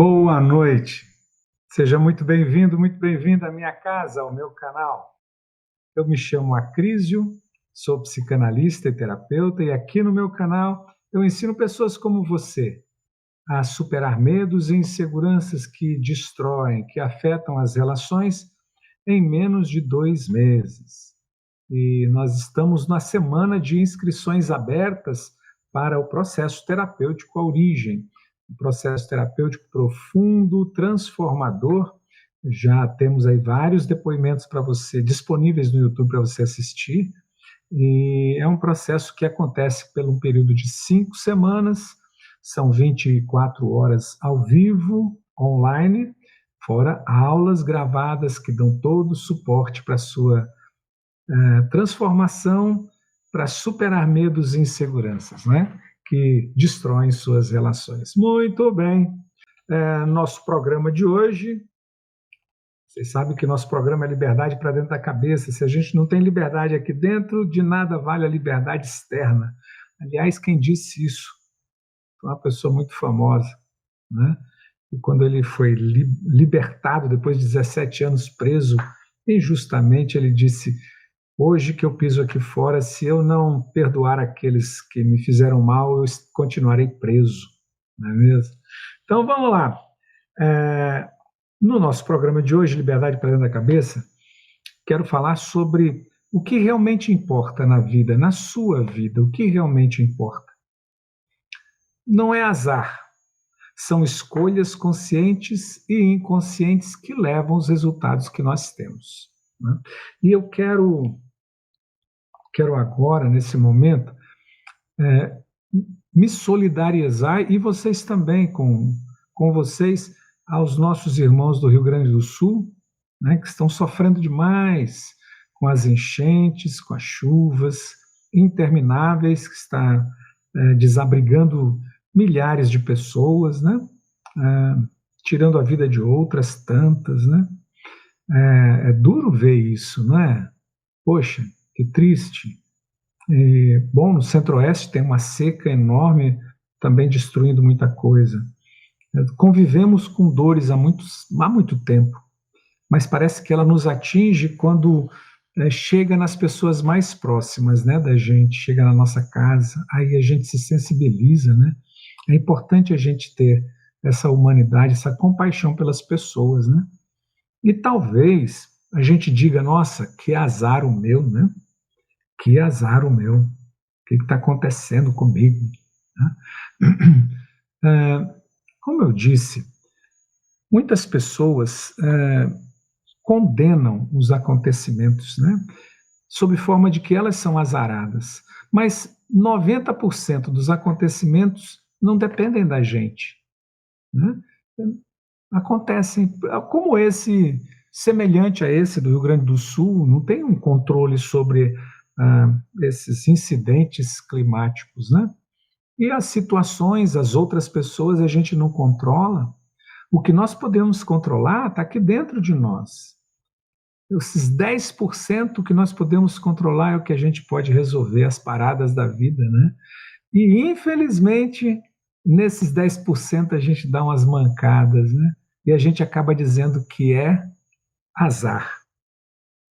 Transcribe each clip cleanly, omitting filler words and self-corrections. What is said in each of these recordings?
Boa noite. Seja muito bem-vindo à minha casa, ao meu canal. Eu me chamo Acrísio, sou psicanalista e terapeuta e aqui no meu canal eu ensino pessoas como você a superar medos e inseguranças que destroem, que afetam as relações em menos de 2 meses. E nós estamos na semana de inscrições abertas para o processo terapêutico Origem, um processo terapêutico profundo, transformador. Já temos aí vários depoimentos para você disponíveis no YouTube para você assistir. E é um processo que acontece por um período de 5 semanas, são 24 horas ao vivo, online, fora aulas gravadas que dão todo o suporte para a sua transformação, para superar medos e inseguranças, né? Que destroem suas relações. Muito bem. Nosso programa de hoje, vocês sabem que nosso programa é liberdade para dentro da cabeça. Se a gente não tem liberdade aqui dentro, de nada vale a liberdade externa. Aliás, quem disse isso foi uma pessoa muito famosa, né? E quando ele foi libertado, depois de 17 anos preso, injustamente, ele disse: hoje que eu piso aqui fora, se eu não perdoar aqueles que me fizeram mal, eu continuarei preso, não é mesmo? Então vamos lá. No nosso programa de hoje, Liberdade para Dentro da Cabeça, quero falar sobre o que realmente importa na vida, na sua vida, o que realmente importa. Não é azar, são escolhas conscientes e inconscientes que levam os resultados que nós temos, né? E eu quero agora, nesse momento, me solidarizar, e vocês também, com vocês, aos nossos irmãos do Rio Grande do Sul, né, que estão sofrendo demais com as enchentes, com as chuvas intermináveis, que está desabrigando milhares de pessoas, né, tirando a vida de outras tantas, né? É duro ver isso, não é? Poxa, que triste. Bom, no Centro-Oeste tem uma seca enorme, também destruindo muita coisa. Convivemos com dores há muito tempo, mas parece que ela nos atinge quando chega nas pessoas mais próximas, né, da gente, chega na nossa casa, aí a gente se sensibiliza, né? É importante a gente ter essa humanidade, essa compaixão pelas pessoas, né? E talvez a gente diga: nossa, que azar o meu, né? Que azar o meu. O que está acontecendo comigo, né? Como eu disse, muitas pessoas condenam os acontecimentos, né? Sob forma de que elas são azaradas. Mas 90% dos acontecimentos não dependem da gente, né? Acontecem, como esse, semelhante a esse do Rio Grande do Sul, não tem um controle sobre esses incidentes climáticos, né? E as situações, as outras pessoas, a gente não controla. O que nós podemos controlar está aqui dentro de nós. Esses 10% que nós podemos controlar é o que a gente pode resolver, as paradas da vida, né? E, infelizmente, nesses 10% a gente dá umas mancadas, né? E a gente acaba dizendo que é azar.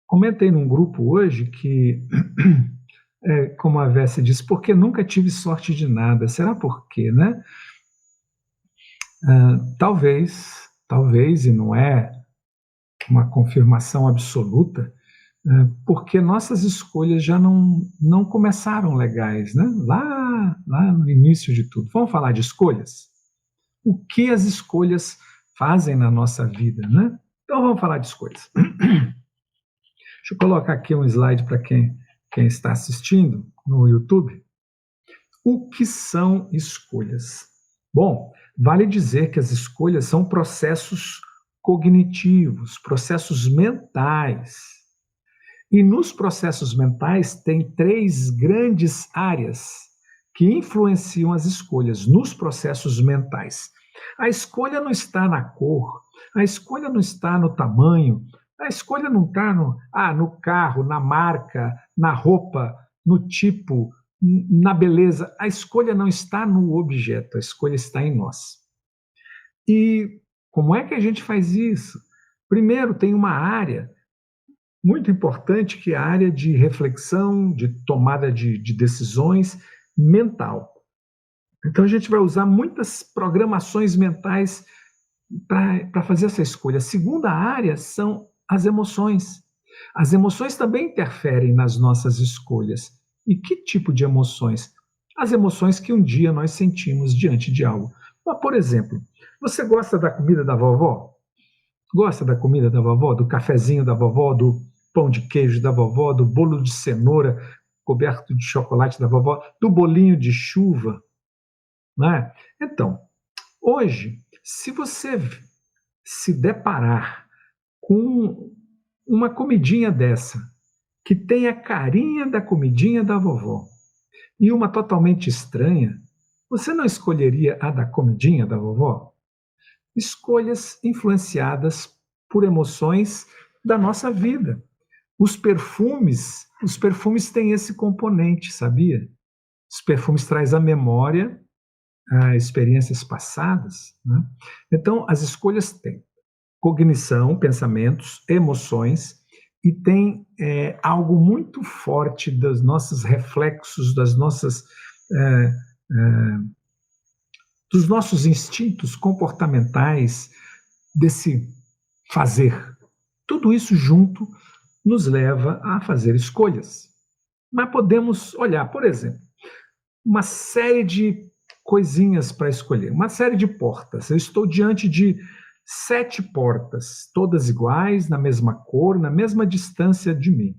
Comentei num grupo hoje que, como a Vessi disse, porque nunca tive sorte de nada. Será por quê, né? Talvez, e não é uma confirmação absoluta, porque nossas escolhas já não começaram legais, né? Lá no início de tudo. Vamos falar de escolhas? O que as escolhas fazem na nossa vida, né? Então vamos falar de escolhas. Deixa eu colocar aqui um slide para quem está assistindo no YouTube. O que são escolhas? Bom, vale dizer que as escolhas são processos cognitivos, processos mentais. E nos processos mentais tem 3 grandes áreas que influenciam as escolhas nos processos mentais. A escolha não está na cor, a escolha não está no tamanho, a escolha não está no carro, na marca, na roupa, no tipo, na beleza. A escolha não está no objeto, a escolha está em nós. E como é que a gente faz isso? Primeiro, tem uma área muito importante que é a área de reflexão, de tomada de decisões mental. Então, a gente vai usar muitas programações mentais para fazer essa escolha. A segunda área são as emoções. As emoções também interferem nas nossas escolhas. E que tipo de emoções? As emoções que um dia nós sentimos diante de algo. Por exemplo, você gosta da comida da vovó? Gosta da comida da vovó, do cafezinho da vovó, do pão de queijo da vovó, do bolo de cenoura coberto de chocolate da vovó, do bolinho de chuva, né? Então, hoje, se você se deparar com uma comidinha dessa, que tem a carinha da comidinha da vovó, e uma totalmente estranha, você não escolheria a da comidinha da vovó? Escolhas influenciadas por emoções da nossa vida. Os perfumes têm esse componente, sabia? Os perfumes trazem a memória a experiências passadas, né? Então, as escolhas têm cognição, pensamentos, emoções, e tem algo muito forte dos nossos reflexos, é, é, dos nossos instintos comportamentais, desse fazer. Tudo isso junto nos leva a fazer escolhas. Mas podemos olhar, por exemplo, uma série de coisinhas para escolher, uma série de portas. Eu estou diante de 7 portas, todas iguais, na mesma cor, na mesma distância de mim,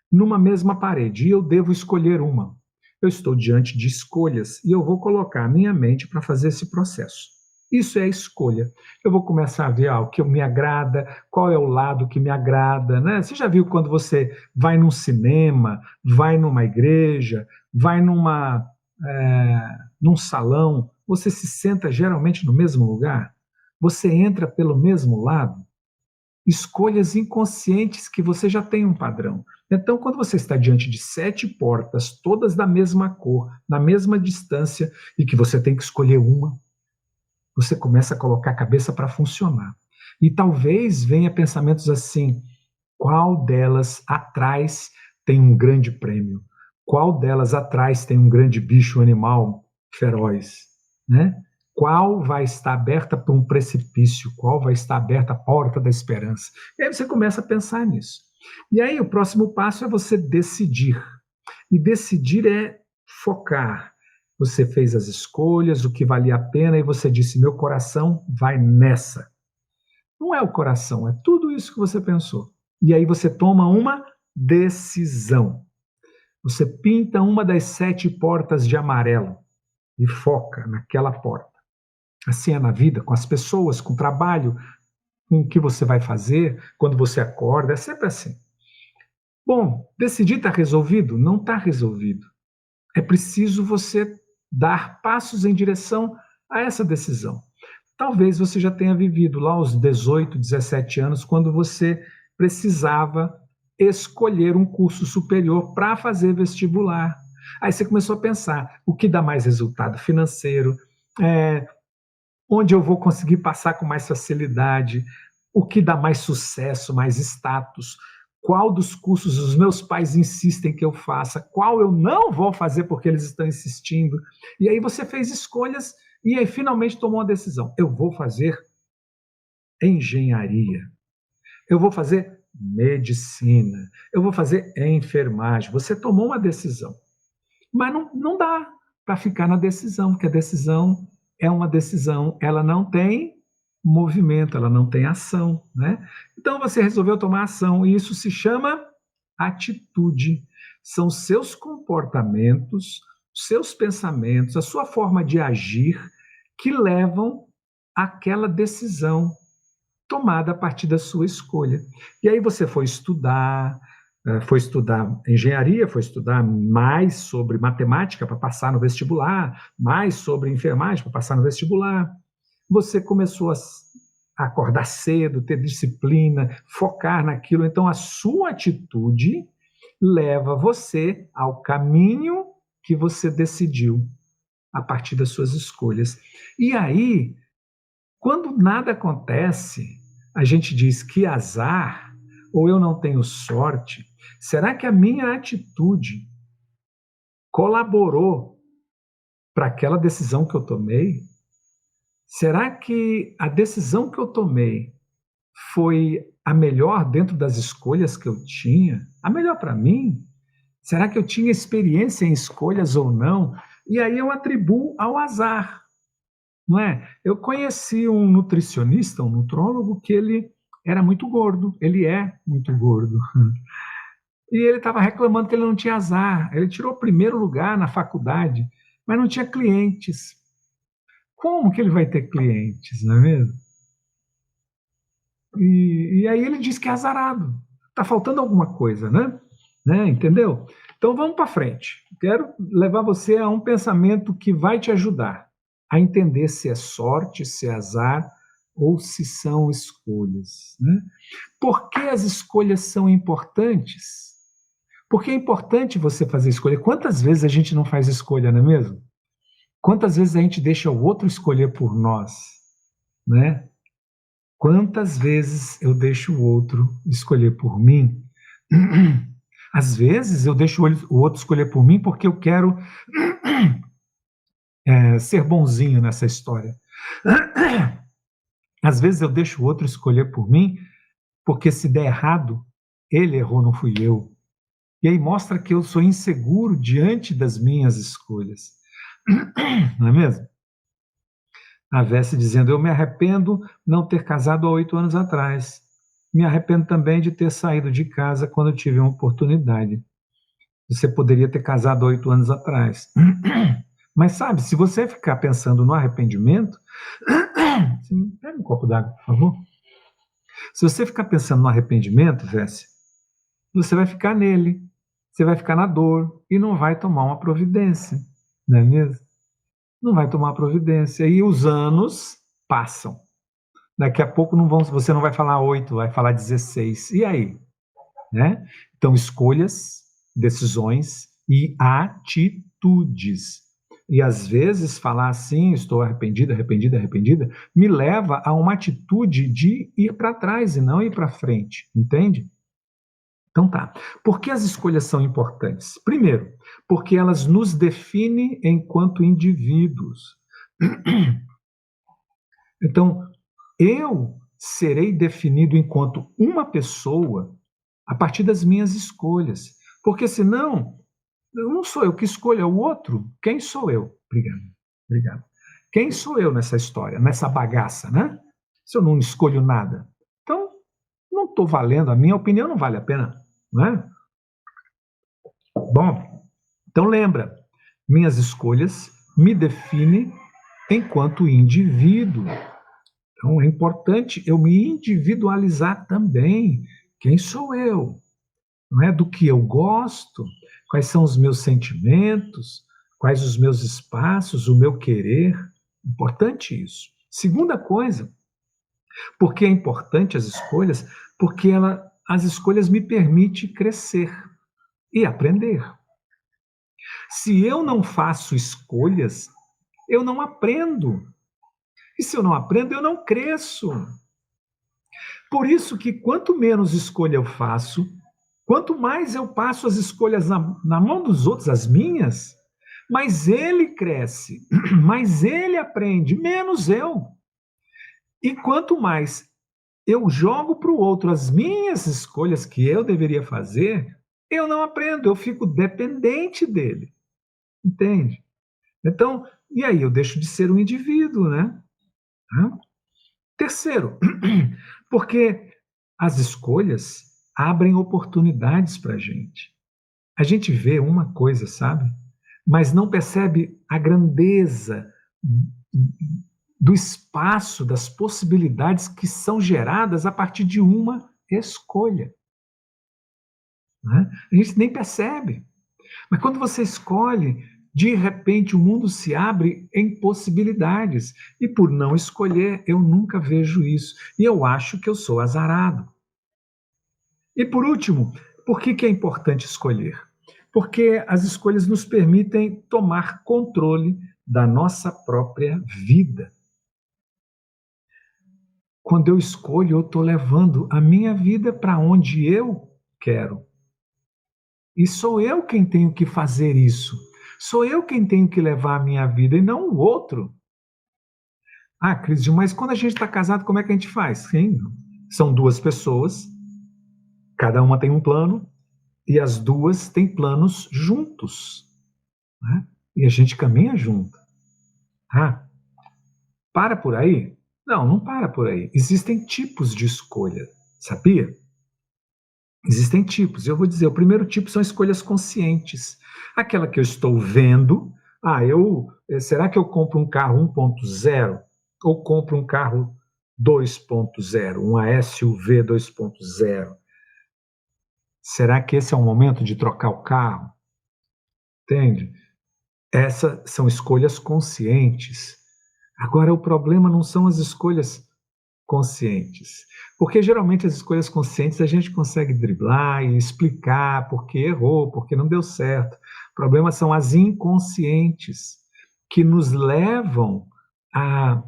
numa mesma parede, e eu devo escolher uma. Eu estou diante de escolhas e eu vou colocar a minha mente para fazer esse processo. Isso é a escolha. Eu vou começar a ver o que me agrada, qual é o lado que me agrada, né? Você já viu quando você vai num cinema, vai numa igreja, vai num salão, você se senta geralmente no mesmo lugar? Você entra pelo mesmo lado? Escolhas inconscientes que você já tem um padrão. Então, quando você está diante de 7 portas, todas da mesma cor, na mesma distância, e que você tem que escolher uma, você começa a colocar a cabeça para funcionar. E talvez venha pensamentos assim: qual delas atrás tem um grande prêmio? Qual delas atrás tem um grande bicho animal feroz, né? Qual vai estar aberta para um precipício? Qual vai estar aberta a porta da esperança? E aí você começa a pensar nisso. E aí o próximo passo é você decidir. E decidir é focar. Você fez as escolhas, o que valia a pena, e você disse: meu coração vai nessa. Não é o coração, é tudo isso que você pensou. E aí você toma uma decisão. Você pinta uma das 7 portas de amarelo e foca naquela porta. Assim é na vida, com as pessoas, com o trabalho, com o que você vai fazer, quando você acorda, é sempre assim. Bom, decidir está resolvido? Não está resolvido. É preciso você dar passos em direção a essa decisão. Talvez você já tenha vivido lá aos 18, 17 anos, quando você precisava escolher um curso superior para fazer vestibular. Aí você começou a pensar: o que dá mais resultado financeiro? Onde eu vou conseguir passar com mais facilidade? O que dá mais sucesso, mais status? Qual dos cursos os meus pais insistem que eu faça? Qual eu não vou fazer porque eles estão insistindo? E aí você fez escolhas e aí finalmente tomou uma decisão: eu vou fazer engenharia, eu vou fazer medicina, eu vou fazer enfermagem. Você tomou uma decisão, mas não dá para ficar na decisão, porque a decisão é uma decisão, ela não tem movimento, ela não tem ação, né? Então você resolveu tomar ação, e isso se chama atitude. São seus comportamentos, seus pensamentos, a sua forma de agir que levam àquela decisão tomada a partir da sua escolha. E aí você foi estudar engenharia, foi estudar mais sobre matemática para passar no vestibular, mais sobre enfermagem para passar no vestibular. Você começou a acordar cedo, ter disciplina, focar naquilo. Então, a sua atitude leva você ao caminho que você decidiu a partir das suas escolhas. E aí, Quando nada acontece, a gente diz que azar, ou eu não tenho sorte. Será que a minha atitude colaborou para aquela decisão que eu tomei? Será que a decisão que eu tomei foi a melhor dentro das escolhas que eu tinha? A melhor para mim? Será que eu tinha experiência em escolhas ou não? E aí eu atribuo ao azar, não é? Eu conheci um nutricionista, um nutrólogo, que ele era muito gordo, ele é muito gordo. E ele estava reclamando que ele não tinha azar. Ele tirou o primeiro lugar na faculdade, mas não tinha clientes. Como que ele vai ter clientes, não é mesmo? E aí ele diz que é azarado. Está faltando alguma coisa, né? Entendeu? Então vamos para frente. Quero levar você a um pensamento que vai te ajudar a entender se é sorte, se é azar ou se são escolhas, né? Por que as escolhas são importantes? Porque é importante você fazer escolha. Quantas vezes a gente não faz escolha, não é mesmo? Quantas vezes a gente deixa o outro escolher por nós, né? Quantas vezes eu deixo o outro escolher por mim? Às vezes eu deixo o outro escolher por mim porque eu quero ser bonzinho nessa história. Às vezes eu deixo o outro escolher por mim porque se der errado, ele errou, não fui eu. E aí mostra que eu sou inseguro diante das minhas escolhas. Não é mesmo? A Vessi dizendo, eu me arrependo não ter casado há 8 anos atrás. Me arrependo também de ter saído de casa quando tive uma oportunidade. Você poderia ter casado há 8 anos atrás. Mas sabe, se você ficar pensando no arrependimento... Pega um copo d'água, por favor. Se você ficar pensando no arrependimento, Vessi, você vai ficar nele. Você vai ficar na dor e não vai tomar uma providência. Não é mesmo? Não vai tomar providência. E os anos passam. Daqui a pouco você não vai falar 8, vai falar 16. E aí? Né? Então, escolhas, decisões e atitudes. E às vezes falar assim, estou arrependida, arrependida, arrependida, me leva a uma atitude de ir para trás e não ir para frente. Entende? Então tá. Por que as escolhas são importantes? Primeiro, porque elas nos definem enquanto indivíduos. Então, eu serei definido enquanto uma pessoa a partir das minhas escolhas. Porque senão, não sou eu que escolho, é o outro. Quem sou eu? Obrigado. Quem sou eu nessa história, nessa bagaça, né? Se eu não escolho nada. Então, não estou valendo, a minha opinião não vale a pena, não é? Bom, então lembra, minhas escolhas me definem enquanto indivíduo. Então é importante eu me individualizar também. Quem sou eu? Não é do que eu gosto? Quais são os meus sentimentos? Quais os meus espaços? O meu querer? Importante isso. Segunda coisa, por que é importante as escolhas? Porque as escolhas me permitem crescer e aprender. Se eu não faço escolhas, eu não aprendo. E se eu não aprendo, eu não cresço. Por isso que quanto menos escolha eu faço, quanto mais eu passo as escolhas na mão dos outros, as minhas, mais ele cresce, mais ele aprende, menos eu. E quanto mais eu jogo para o outro as minhas escolhas que eu deveria fazer, eu não aprendo, eu fico dependente dele. Entende? Então, e aí eu deixo de ser um indivíduo, né? Terceiro, porque as escolhas abrem oportunidades para a gente. A gente vê uma coisa, sabe? Mas não percebe a grandeza do espaço, das possibilidades que são geradas a partir de uma escolha. Né? A gente nem percebe. Mas quando você escolhe, de repente o mundo se abre em possibilidades. E por não escolher, eu nunca vejo isso. E eu acho que eu sou azarado. E por último, por que é importante escolher? Porque as escolhas nos permitem tomar controle da nossa própria vida. Quando eu escolho, eu estou levando a minha vida para onde eu quero. E sou eu quem tenho que fazer isso. Sou eu quem tenho que levar a minha vida e não o outro. Ah, Cris, mas quando a gente está casado, como é que a gente faz? Sim, são duas pessoas, cada uma tem um plano e as duas têm planos juntos, né? E a gente caminha junto. Ah, para por aí? Não, não para por aí. Existem tipos de escolha, sabia? Existem tipos. Eu vou dizer, o primeiro tipo são escolhas conscientes. Aquela que eu estou vendo, será que eu compro um carro 1.0 ou compro um carro 2.0, uma SUV 2.0? Será que esse é o momento de trocar o carro? Entende? Essas são escolhas conscientes. Agora, o problema não são as escolhas conscientes. Porque geralmente as escolhas conscientes a gente consegue driblar e explicar porque errou, porque não deu certo. O problema são as inconscientes, que nos levam a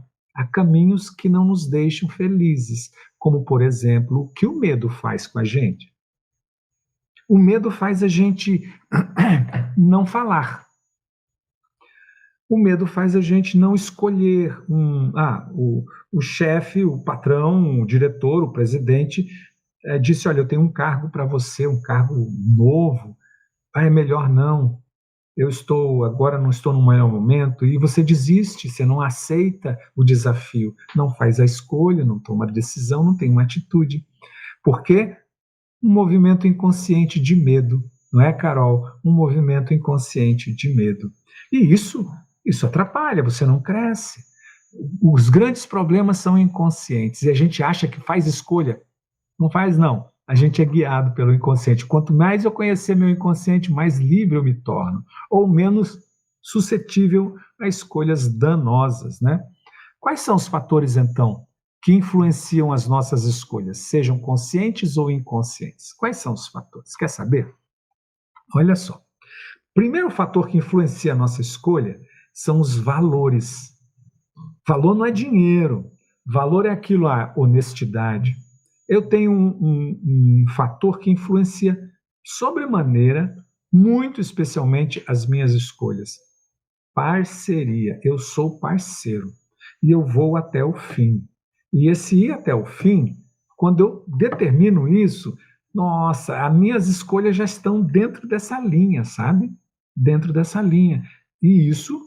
caminhos que não nos deixam felizes. Como, por exemplo, o que o medo faz com a gente? O medo faz a gente não falar. O medo faz a gente não escolher o chefe, o patrão, o diretor, o presidente disse, olha, eu tenho um cargo para você, um cargo novo. Ah, é melhor não. Agora não estou no melhor momento. E você desiste, você não aceita o desafio, não faz a escolha, não toma a decisão, não tem uma atitude. Porque um movimento inconsciente de medo, não é, Carol? Um movimento inconsciente de medo. E isso atrapalha, você não cresce. Os grandes problemas são inconscientes e a gente acha que faz escolha. Não faz, não. A gente é guiado pelo inconsciente. Quanto mais eu conhecer meu inconsciente, mais livre eu me torno, ou menos suscetível a escolhas danosas, né? Quais são os fatores, então, que influenciam as nossas escolhas, sejam conscientes ou inconscientes? Quais são os fatores? Quer saber? Olha só. Primeiro fator que influencia a nossa escolha são os valores. Valor não é dinheiro. Valor é aquilo, a honestidade. Eu tenho um fator que influencia sobremaneira, muito especialmente, as minhas escolhas. Parceria. Eu sou parceiro e eu vou até o fim. E esse ir até o fim, quando eu determino isso, nossa, as minhas escolhas já estão dentro dessa linha, sabe? Dentro dessa linha. E isso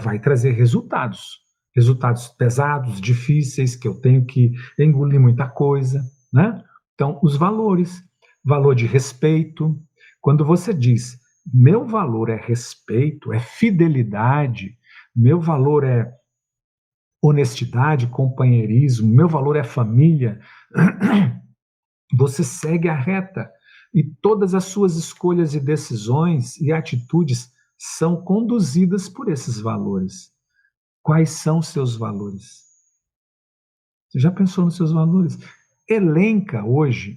vai trazer resultados. Resultados pesados, difíceis, que eu tenho que engolir muita coisa, né? Então, os valores. Valor de respeito. Quando você diz, meu valor é respeito, é fidelidade, meu valor é honestidade, companheirismo, meu valor é família, você segue a reta e todas as suas escolhas e decisões e atitudes são conduzidas por esses valores. Quais são os seus valores? Você já pensou nos seus valores? Elenca hoje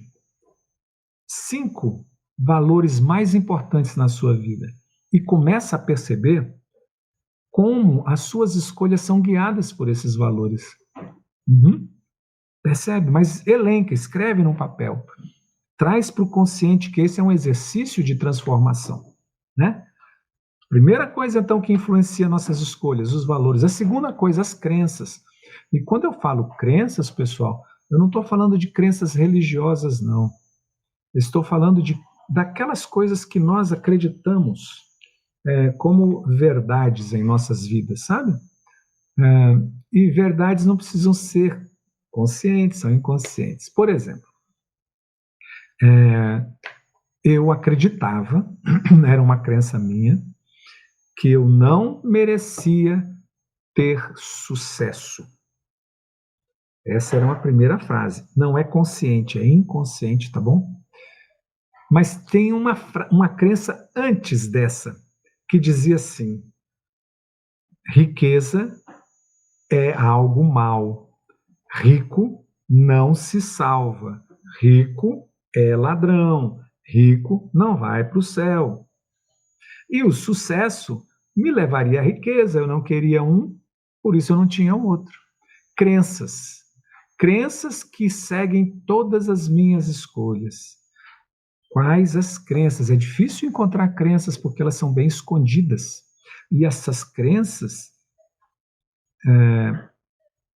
5 valores mais importantes na sua vida e começa a perceber como as suas escolhas são guiadas por esses valores. Uhum. Percebe? Mas elenca, escreve num papel. Traz para o consciente que esse é um exercício de transformação, né? Primeira coisa, então, que influencia nossas escolhas, os valores. A segunda coisa, as crenças. E quando eu falo crenças, pessoal, eu não estou falando de crenças religiosas, não. Eu estou falando daquelas coisas que nós acreditamos como verdades em nossas vidas, sabe? E verdades não precisam ser conscientes, são inconscientes. Por exemplo, eu acreditava, era uma crença minha, que eu não merecia ter sucesso. Essa era uma primeira frase. Não é consciente, é inconsciente, tá bom? Mas tem uma crença antes dessa, que dizia assim: riqueza é algo mal. Rico não se salva. Rico é ladrão. Rico não vai para o céu. E o sucesso me levaria à riqueza. Eu não queria um, por isso eu não tinha outro. Crenças. Crenças que seguem todas as minhas escolhas. Quais as crenças? É difícil encontrar crenças porque elas são bem escondidas. E essas crenças,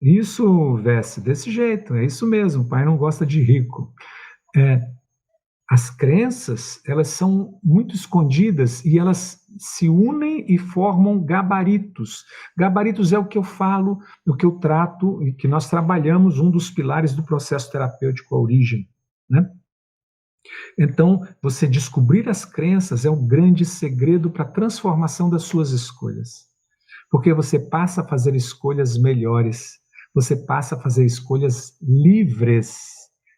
isso, Vesse, desse jeito, é isso mesmo, o pai não gosta de rico. As crenças, elas são muito escondidas e elas se unem e formam gabaritos. Gabaritos é o que eu falo, o que eu trato e que nós trabalhamos, um dos pilares do processo terapêutico, a origem, né? Então, você descobrir as crenças é o grande segredo para a transformação das suas escolhas. Porque você passa a fazer escolhas melhores, você passa a fazer escolhas livres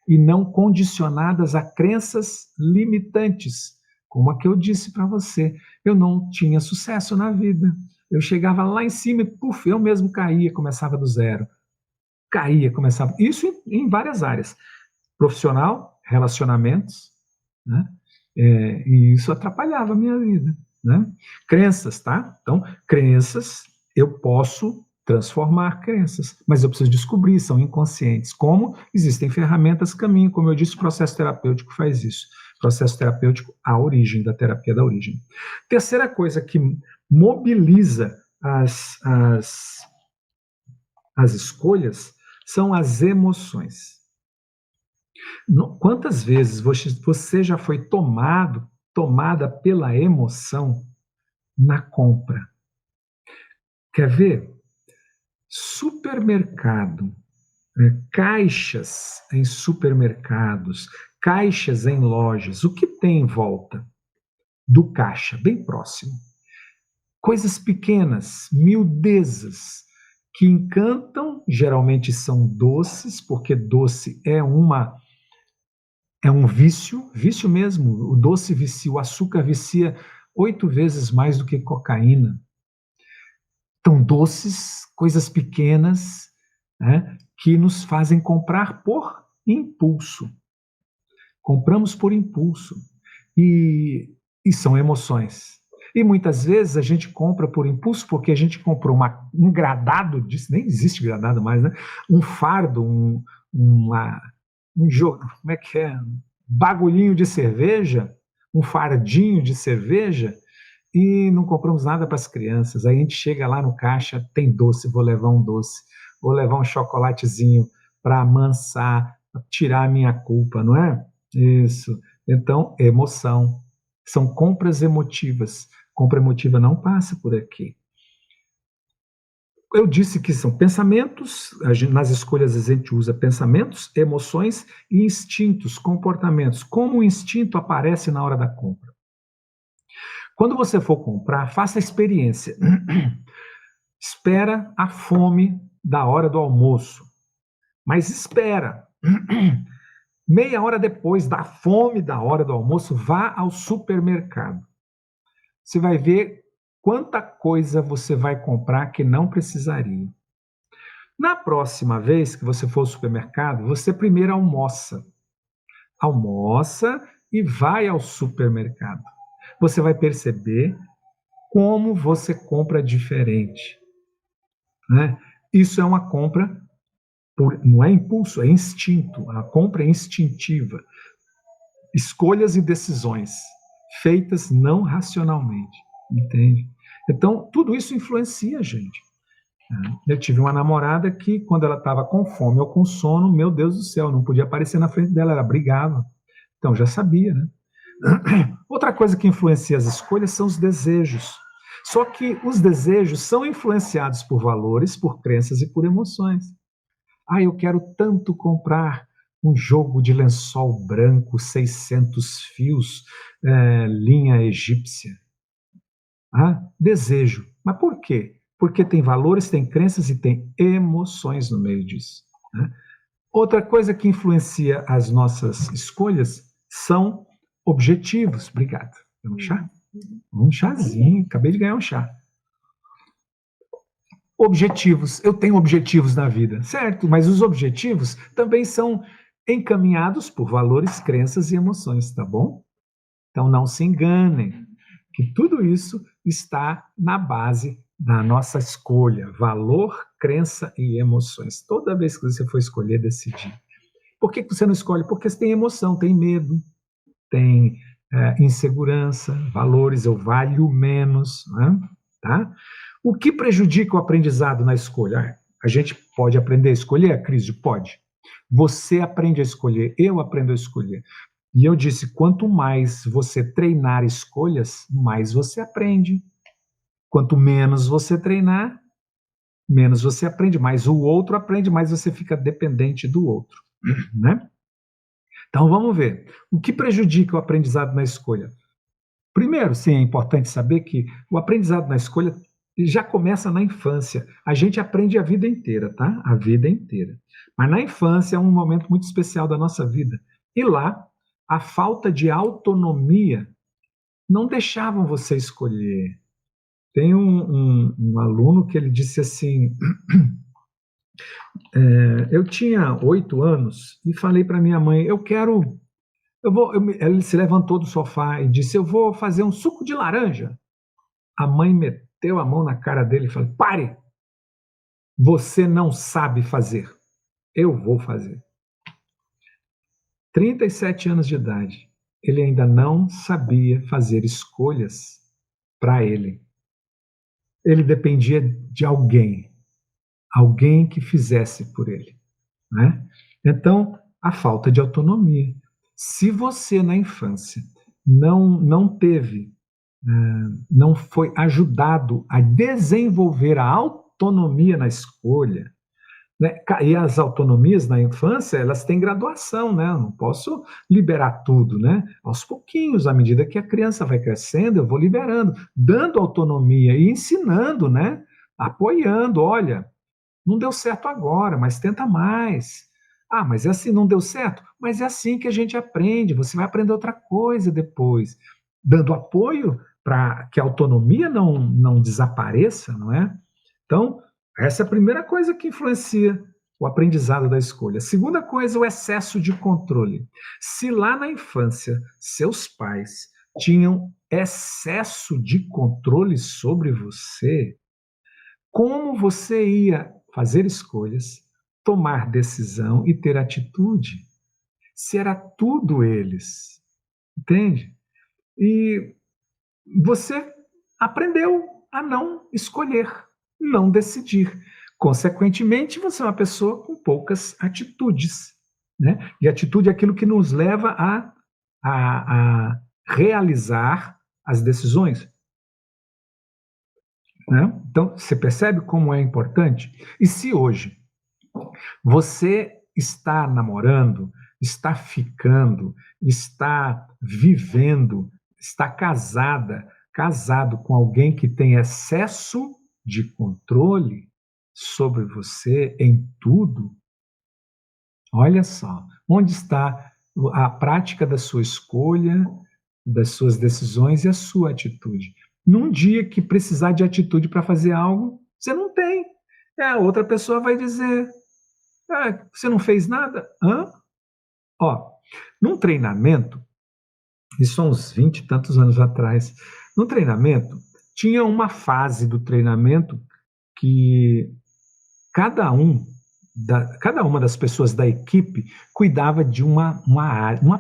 e não condicionadas a crenças limitantes, como a que eu disse para você. Eu não tinha sucesso na vida. Eu chegava lá em cima e, puf, eu mesmo caía, começava do zero. Caía, começava. Isso em várias áreas. Profissional, relacionamentos, né? E isso atrapalhava a minha vida, né? Crenças, tá? Então, crenças, eu posso transformar crenças, mas eu preciso descobrir, são inconscientes. Como? Existem ferramentas, caminho, como eu disse, o processo terapêutico faz isso. Processo terapêutico, a origem da terapia da origem. Terceira coisa que mobiliza as escolhas são as emoções. Quantas vezes você já foi tomada pela emoção na compra? Quer ver? Supermercado, caixas em supermercados, caixas em lojas, o que tem em volta do caixa, bem próximo? Coisas pequenas, miudezas, que encantam, geralmente são doces, porque doce é um vício mesmo. O doce vicia, o açúcar vicia 8 vezes mais do que cocaína. Então, doces, coisas pequenas, né, que nos fazem comprar por impulso. Compramos por impulso. E são emoções. E muitas vezes a gente compra por impulso porque a gente comprou um gradado disso, nem existe gradado mais, né? Um fardo, um jogo, como é que é? Bagulhinho de cerveja, um fardinho de cerveja, e não compramos nada para as crianças. Aí a gente chega lá no caixa, tem doce, vou levar um doce, vou levar um chocolatezinho para amansar, pra tirar a minha culpa, não é? Isso. Então, emoção. São compras emotivas. Compra emotiva não passa por aqui. Eu disse que são pensamentos, nas escolhas a gente usa pensamentos, emoções e instintos, comportamentos. Como o instinto aparece na hora da compra? Quando você for comprar, faça a experiência. Espera a fome da hora do almoço. Mas espera. Meia hora depois da fome da hora do almoço, vá ao supermercado. Você vai ver quanta coisa você vai comprar que não precisaria. Na próxima vez que você for ao supermercado, você primeiro almoça. Almoça e vai ao supermercado. Você vai perceber como você compra diferente, né? Isso é uma compra, não é impulso, é instinto. A compra é instintiva. Escolhas e decisões feitas não racionalmente, entende? Então, tudo isso influencia a gente. Eu tive uma namorada que, quando ela estava com fome ou com sono, meu Deus do céu, não podia aparecer na frente dela, ela brigava. Então, já sabia, né? Outra coisa que influencia as escolhas são os desejos. Só que os desejos são influenciados por valores, por crenças e por emoções. Eu quero tanto comprar um jogo de lençol branco, 600 fios, linha egípcia. Desejo. Mas por quê? Porque tem valores, tem crenças e tem emoções no meio disso, né? Outra coisa que influencia as nossas escolhas são objetivos. Obrigado. Um chá? Um chazinho. Acabei de ganhar um chá. Objetivos. Eu tenho objetivos na vida, certo? Mas os objetivos também são encaminhados por valores, crenças e emoções, tá bom? Então não se enganem, que tudo isso está na base da nossa escolha, valor, crença e emoções. Toda vez que você for escolher, decidir. Por que você não escolhe? Porque você tem emoção, tem medo, tem insegurança, valores, eu valho menos, né? Tá? O que prejudica o aprendizado na escolha? A gente pode aprender a escolher, Cris? Pode. Você aprende a escolher, eu aprendo a escolher. E eu disse, quanto mais você treinar escolhas, mais você aprende. Quanto menos você treinar, menos você aprende, mais o outro aprende, mais você fica dependente do outro, né? Então vamos ver. O que prejudica o aprendizado na escolha? Primeiro, sim, é importante saber que o aprendizado na escolha já começa na infância. A gente aprende a vida inteira, tá? A vida inteira. Mas na infância é um momento muito especial da nossa vida. E lá, a falta de autonomia não deixavam você escolher. Tem um aluno que ele disse assim: eu tinha 8 anos e falei para minha mãe, eu quero, ele se levantou do sofá e disse, eu vou fazer um suco de laranja. A mãe meteu a mão na cara dele e falou, pare, você não sabe fazer, eu vou fazer. 37 anos de idade, ele ainda não sabia fazer escolhas para ele. Ele dependia de alguém que fizesse por ele, né? Então, a falta de autonomia. Se você na infância não teve, não foi ajudado a desenvolver a autonomia na escolha, né? E as autonomias na infância, elas têm graduação, né? Eu não posso liberar tudo, né? Aos pouquinhos, à medida que a criança vai crescendo, eu vou liberando, dando autonomia e ensinando, né? Apoiando, olha, não deu certo agora, mas tenta mais. Ah, mas é assim, não deu certo? Mas é assim que a gente aprende, você vai aprender outra coisa depois. Dando apoio para que a autonomia não desapareça, não é? Então, essa é a primeira coisa que influencia o aprendizado da escolha. A segunda coisa, o excesso de controle. Se lá na infância seus pais tinham excesso de controle sobre você, como você ia fazer escolhas, tomar decisão e ter atitude, se era tudo eles, entende? E você aprendeu a não escolher, não decidir. Consequentemente, você é uma pessoa com poucas atitudes, né? E atitude é aquilo que nos leva a realizar as decisões, né? Então, você percebe como é importante? E se hoje você está namorando, está ficando, está vivendo, está casado com alguém que tem excesso de controle sobre você em tudo, olha só, onde está a prática da sua escolha, das suas decisões e a sua atitude. Num dia que precisar de atitude para fazer algo, você não tem. A outra pessoa vai dizer: ah, você não fez nada? Hã? Ó, num treinamento, isso há uns 20 e tantos anos atrás, no treinamento, tinha uma fase do treinamento que cada cada uma das pessoas da equipe cuidava de uma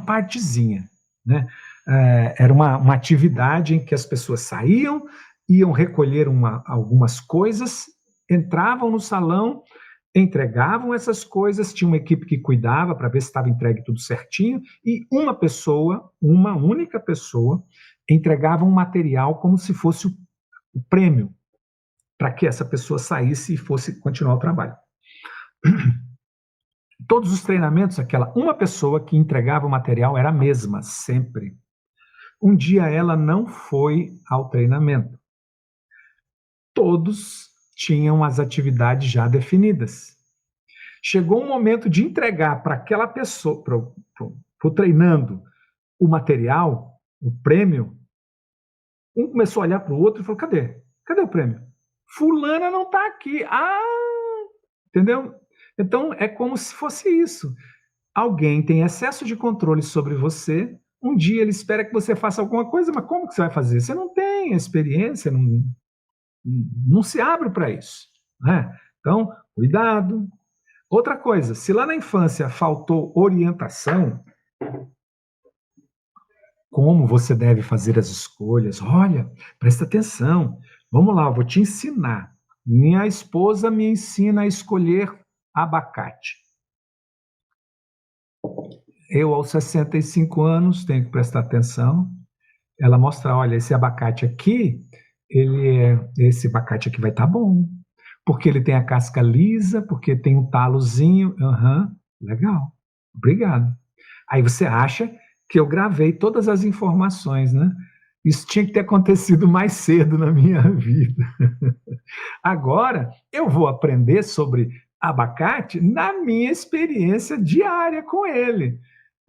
partezinha, né? Era uma atividade em que as pessoas saíam, iam recolher algumas coisas, entravam no salão, entregavam essas coisas, tinha uma equipe que cuidava para ver se estava entregue tudo certinho, e uma única pessoa, entregava um material como se fosse o prêmio, para que essa pessoa saísse e fosse continuar o trabalho. Todos os treinamentos, aquela uma pessoa que entregava o material era a mesma, sempre. Um dia ela não foi ao treinamento. Todos tinham as atividades já definidas. Chegou um momento de entregar para aquela pessoa, para o treinando, o material, o prêmio. Um começou a olhar para o outro e falou: cadê? Cadê o prêmio? Fulana não está aqui. Ah, entendeu? Então é como se fosse isso. Alguém tem excesso de controle sobre você. Um dia ele espera que você faça alguma coisa, mas como que você vai fazer? Você não tem experiência, não, não se abre para isso, né? Então, cuidado. Outra coisa, se lá na infância faltou orientação, como você deve fazer as escolhas, olha, presta atenção, vamos lá, eu vou te ensinar. Minha esposa me ensina a escolher abacate. Eu, aos 65 anos, tenho que prestar atenção. Ela mostra, olha, esse abacate aqui, esse abacate aqui vai estar bom, porque ele tem a casca lisa, porque tem um talozinho. Aham, legal, obrigado. Aí você acha que eu gravei todas as informações, né? Isso tinha que ter acontecido mais cedo na minha vida. Agora, eu vou aprender sobre abacate na minha experiência diária com ele.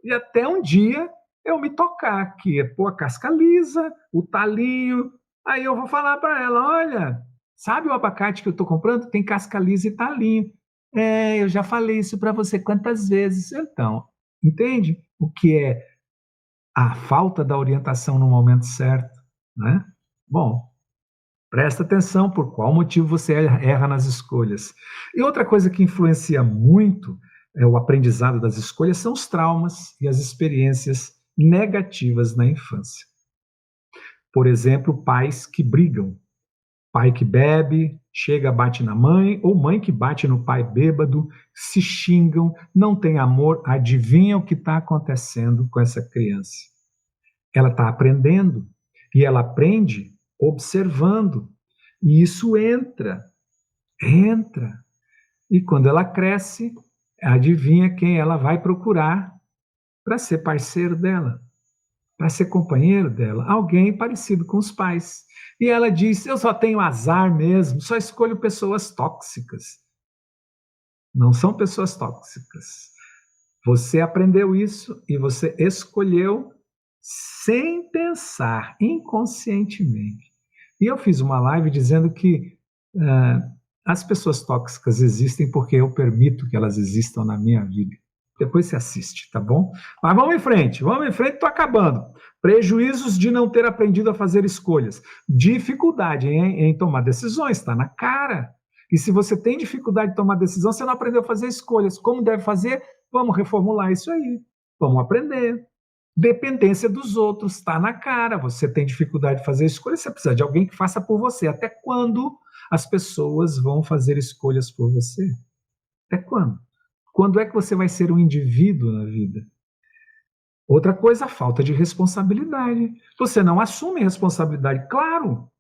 E até um dia eu me tocar, que é pôr a casca lisa, o talinho. Aí eu vou falar para ela: olha, sabe o abacate que eu estou comprando? Tem casca lisa e talinho. É, eu já falei isso para você quantas vezes. Então, entende o que é a falta da orientação no momento certo, né? Bom, presta atenção por qual motivo você erra nas escolhas. E outra coisa que influencia muito o aprendizado das escolhas são os traumas e as experiências negativas na infância. Por exemplo, pais que brigam, pai que bebe, chega, bate na mãe, ou mãe que bate no pai bêbado, se xingam, não tem amor. Adivinha o que está acontecendo com essa criança? Ela está aprendendo, e ela aprende observando, e isso entra. E quando ela cresce, adivinha quem ela vai procurar para ser parceiro dela, para ser companheiro dela? Alguém parecido com os pais. E ela diz: eu só tenho azar mesmo, só escolho pessoas tóxicas. Não são pessoas tóxicas. Você aprendeu isso e você escolheu sem pensar, inconscientemente. E eu fiz uma live dizendo que as pessoas tóxicas existem porque eu permito que elas existam na minha vida. Depois você assiste, tá bom? Mas vamos em frente, estou acabando. Prejuízos de não ter aprendido a fazer escolhas. Dificuldade em tomar decisões, está na cara. E se você tem dificuldade de tomar decisão, você não aprendeu a fazer escolhas. Como deve fazer? Vamos reformular isso aí. Vamos aprender. Dependência dos outros, está na cara. Você tem dificuldade de fazer escolhas, você precisa de alguém que faça por você. Até quando as pessoas vão fazer escolhas por você? Até quando? Quando é que você vai ser um indivíduo na vida? Outra coisa, a falta de responsabilidade. Você não assume responsabilidade. Claro,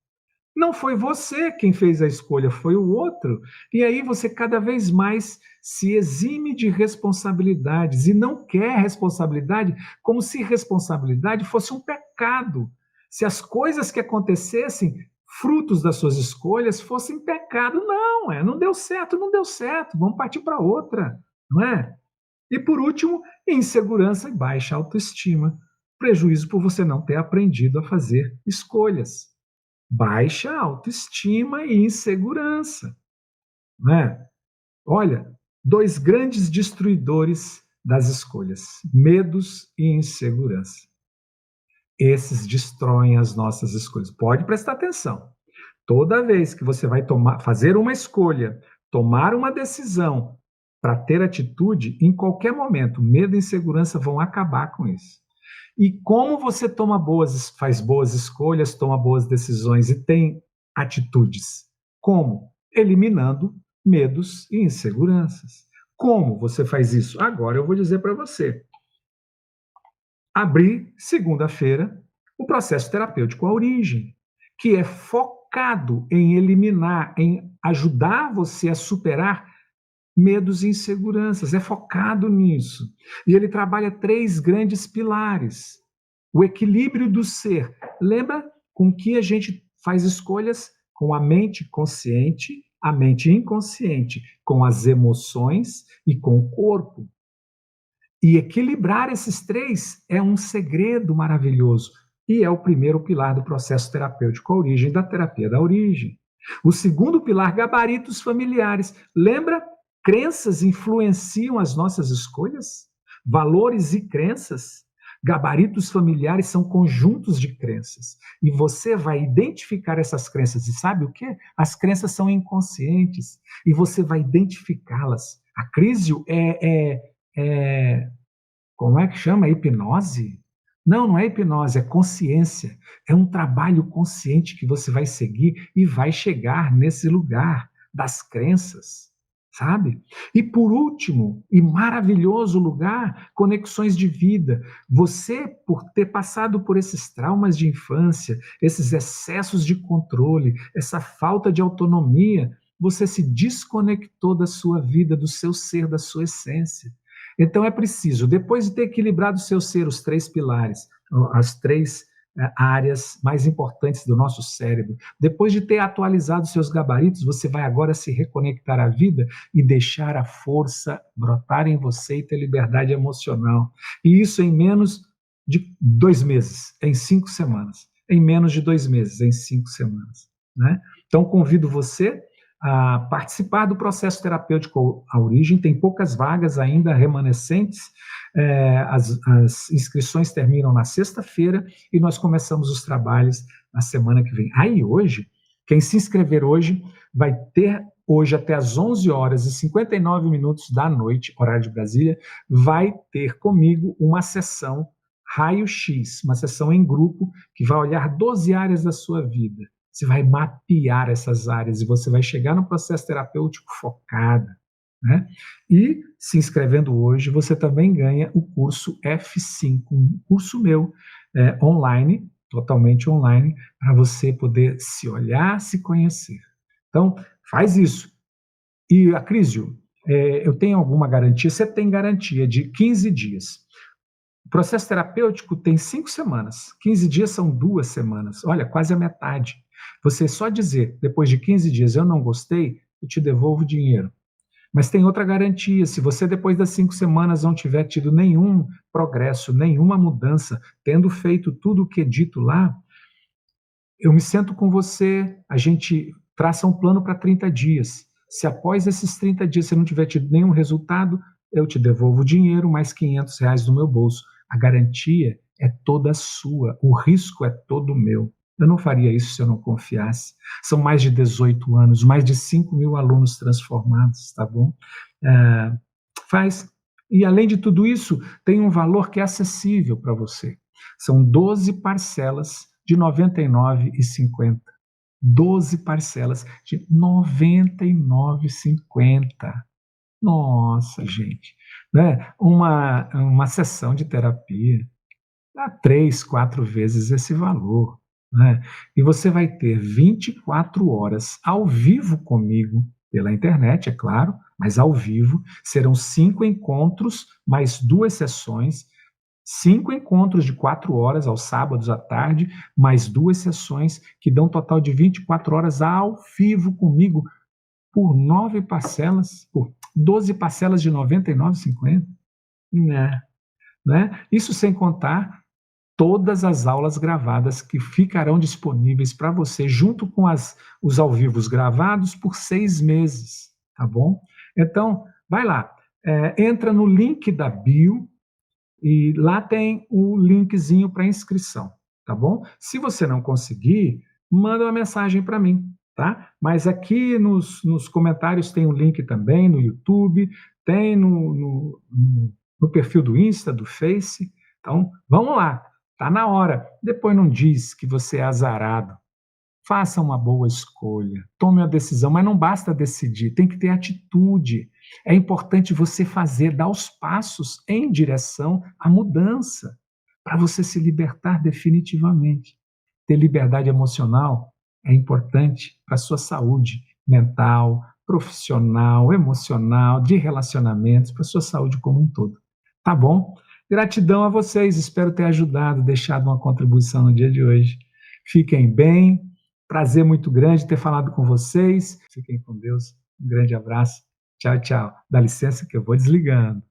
não foi você quem fez a escolha, foi o outro. E aí você cada vez mais se exime de responsabilidades e não quer responsabilidade, como se responsabilidade fosse um pecado. Se as coisas que acontecessem, frutos das suas escolhas, fossem pecado. Não, não deu certo, vamos partir para outra, não é? E por último, insegurança e baixa autoestima. Prejuízo por você não ter aprendido a fazer escolhas. Baixa autoestima e insegurança, né? Olha, dois grandes destruidores das escolhas: medos e insegurança. Esses destroem as nossas escolhas. Pode prestar atenção. Toda vez que você vai fazer uma escolha, tomar uma decisão para ter atitude, em qualquer momento, medo e insegurança vão acabar com isso. E como você faz boas escolhas, toma boas decisões e tem atitudes? Como? Eliminando medos e inseguranças. Como você faz isso? Agora eu vou dizer para você. Abri, segunda-feira, o processo terapêutico A Origem, que é focado em eliminar, em ajudar você a superar medos e inseguranças, é focado nisso. E ele trabalha 3 grandes pilares. O equilíbrio do ser. Lembra com que a gente faz escolhas? Com a mente consciente, a mente inconsciente, com as emoções e com o corpo. E equilibrar esses 3 é um segredo maravilhoso. E é o primeiro pilar do processo terapêutico A Origem, da terapia da origem. O segundo pilar, gabaritos familiares. Lembra? Crenças influenciam as nossas escolhas? Valores e crenças? Gabaritos familiares são conjuntos de crenças. E você vai identificar essas crenças. E sabe o quê? As crenças são inconscientes. E você vai identificá-las. A crise como é que chama? Hipnose? Não, não é hipnose, é consciência. É um trabalho consciente que você vai seguir e vai chegar nesse lugar das crenças, sabe? E por último, e maravilhoso lugar, conexões de vida. Você, por ter passado por esses traumas de infância, esses excessos de controle, essa falta de autonomia, você se desconectou da sua vida, do seu ser, da sua essência. Então é preciso, depois de ter equilibrado o seu ser, os três pilares, as três áreas mais importantes do nosso cérebro, depois de ter atualizado seus gabaritos, você vai agora se reconectar à vida e deixar a força brotar em você e ter liberdade emocional. E isso em menos de 2 meses, em 5 semanas. Em menos de 2 meses, em 5 semanas. Né? Então convido você a participar do processo terapêutico à origem. Tem poucas vagas ainda remanescentes. As inscrições terminam na sexta-feira e nós começamos os trabalhos na semana que vem. Aí hoje, quem se inscrever hoje vai ter hoje até às 11 horas e 59 minutos da noite, horário de Brasília, vai ter comigo uma sessão raio-x, uma sessão em grupo que vai olhar 12 áreas da sua vida. Você vai mapear essas áreas e você vai chegar no processo terapêutico focado. Né? E, se inscrevendo hoje, você também ganha o curso F5, um curso meu online, totalmente online, para você poder se olhar, se conhecer. Então, faz isso. E, Acrísio, eu tenho alguma garantia? Você tem garantia de 15 dias. O processo terapêutico tem 5 semanas. 15 dias são 2 semanas. Olha, quase a metade. Você só dizer, depois de 15 dias, eu não gostei, eu te devolvo o dinheiro. Mas tem outra garantia, se você depois das 5 semanas não tiver tido nenhum progresso, nenhuma mudança, tendo feito tudo o que é dito lá, eu me sento com você, a gente traça um plano para 30 dias. Se após esses 30 dias você não tiver tido nenhum resultado, eu te devolvo o dinheiro, mais R$ 500 do meu bolso. A garantia é toda sua, o risco é todo meu. Eu não faria isso se eu não confiasse. São mais de 18 anos, mais de 5 mil alunos transformados, tá bom? Faz. E além de tudo isso, tem um valor que é acessível para você. São 12 parcelas de R$ 99,50. 12 parcelas de R$ 99,50. Nossa, gente. Né? Uma sessão de terapia dá 3, 4 vezes esse valor. Né? E você vai ter 24 horas ao vivo comigo, pela internet, é claro, mas ao vivo. Serão 5 encontros, mais 2 sessões. 5 encontros de 4 horas aos sábados à tarde, mais 2 sessões, que dão um total de 24 horas ao vivo comigo, por 9 parcelas, por 12 parcelas de R$ 99,50. Né? Isso sem contar todas as aulas gravadas que ficarão disponíveis para você, junto com os ao vivos gravados, por 6 meses, tá bom? Então, vai lá, entra no link da bio e lá tem o linkzinho para inscrição, tá bom? Se você não conseguir, manda uma mensagem para mim, tá? Mas aqui nos comentários tem um link também no YouTube, tem no perfil do Insta, do Face. Então, vamos lá. Está na hora. Depois não diz que você é azarado. Faça uma boa escolha. Tome uma decisão, mas não basta decidir, tem que ter atitude. É importante você dar os passos em direção à mudança, para você se libertar definitivamente. Ter liberdade emocional é importante para a sua saúde mental, profissional, emocional, de relacionamentos, para a sua saúde como um todo. Tá bom? Gratidão a vocês, espero ter ajudado, deixado uma contribuição no dia de hoje. Fiquem bem, prazer muito grande ter falado com vocês. Fiquem com Deus, um grande abraço. Tchau, tchau. Dá licença que eu vou desligando.